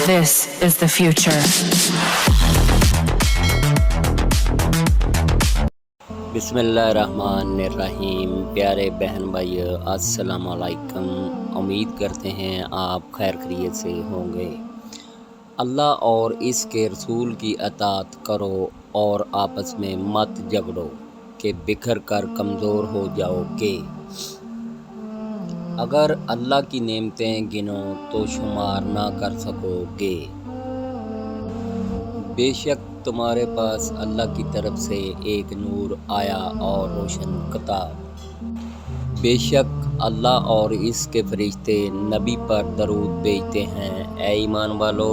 This is the future. बिस्मिल्लाहिर्रहमानिर्रहीम। प्यारे बहन भाइयों, अस्सलाम वालेकुम। उम्मीद करते हैं आप खैर खैरियत से होंगे। अल्लाह और इसके रसूल की अताअत करो और आपस में मत झगड़ो कि बिखर कर कमज़ोर हो जाओगे। अगर अल्लाह की नेमतें गिनो तो शुमार ना कर सकोगे। बेशक तुम्हारे पास अल्लाह की तरफ से एक नूर आया और रोशन किताब। बेशक अल्लाह और इसके फरिश्ते नबी पर दरूद भेजते हैं। ऐ ईमान वालो,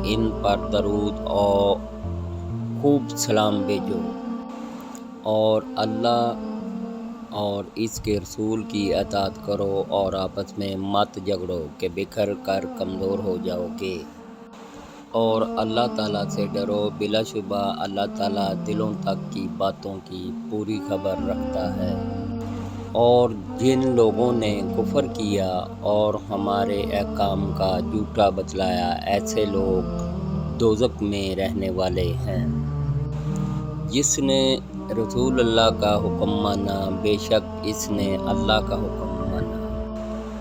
इन पर दरूद और खूब सलाम भेजो और अल्लाह और इसके रसूल की अताअत करो और आपस में मत झगड़ो कि बिखर कर कमज़ोर हो जाओगे। और अल्लाह ताला से डरो, बिलाशुबा अल्लाह ताला दिलों तक की बातों की पूरी खबर रखता है। और जिन लोगों ने कुफ्र किया और हमारे अहकाम का झूठा बतलाया, ऐसे लोग दोज़ख में रहने वाले हैं। जिसने रसूल अल्लाह का हुक्म माना, बेशक इसने अल्लाह का हुक्म माना।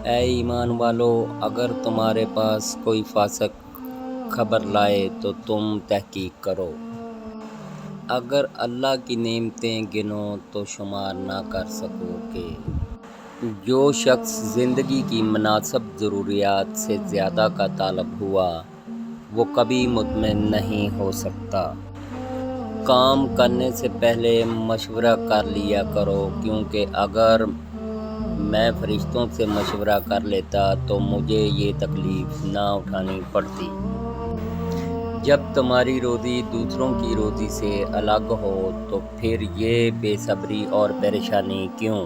ऐ ईमान वालो, अगर तुम्हारे पास कोई फासिक खबर लाए तो तुम तहकीक करो। अगर अल्लाह की नेमतें गिनो तो शुमार ना कर सकोगे। जो शख्स ज़िंदगी की मुनासिब ज़रूरियात से ज़्यादा का तालब हुआ, वो कभी मुतमईन नहीं हो सकता। काम करने से पहले मशवरा कर लिया करो, क्योंकि अगर मैं फरिश्तों से मशवरा कर लेता तो मुझे ये तकलीफ़ ना उठानी पड़ती। जब तुम्हारी रोज़ी दूसरों की रोज़ी से अलग हो तो फिर ये बेसब्री और परेशानी क्यों?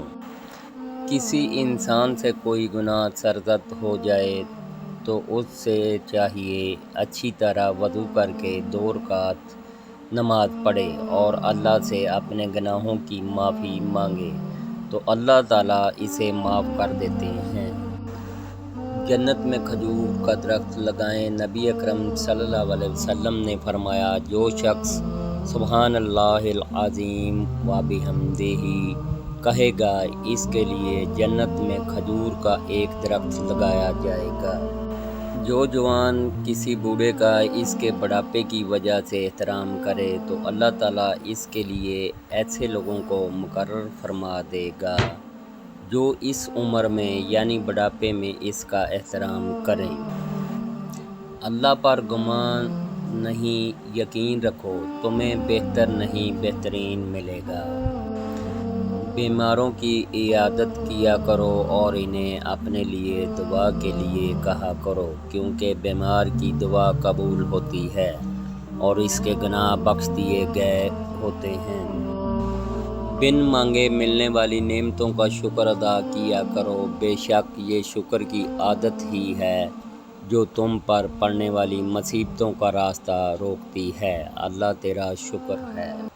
किसी इंसान से कोई गुनाह सरज़द हो जाए तो उससे चाहिए अच्छी तरह वज़ू करके 2 रकात नमाज पढ़े और अल्लाह से अपने गुनाहों की माफ़ी मांगे, तो अल्लाह ताला इसे माफ़ कर देते हैं। जन्नत में खजूर का दरख्त लगाएं। नबी अकरम सल्लल्लाहु अलैहि वसल्लम ने फरमाया, जो शख्स सुभान अल्लाहिल अज़ीम व बिहम्दिही कहेगा, इसके लिए जन्नत में खजूर का एक दरख्त लगाया जाएगा। जो जवान किसी बूढ़े का इसके बुढ़ापे की वजह से एहतराम करे तो अल्लाह ताला इसके लिए ऐसे लोगों को मुकर्रर फरमा देगा जो इस उम्र में यानी बुढ़ापे में इसका एहतराम करें। अल्लाह पर गुमान नहीं, यकीन रखो, तुम्हें बेहतर नहीं बेहतरीन मिलेगा। बीमारों की इयादत किया करो और इन्हें अपने लिए दुआ के लिए कहा करो, क्योंकि बीमार की दुआ कबूल होती है और इसके गुनाह बख्श दिए गए होते हैं। बिन मांगे मिलने वाली नेमतों का शुक्र अदा किया करो, बेशक ये शुक्र की आदत ही है जो तुम पर पड़ने वाली मुसीबतों का रास्ता रोकती है। अल्लाह तेरा शुक्र है।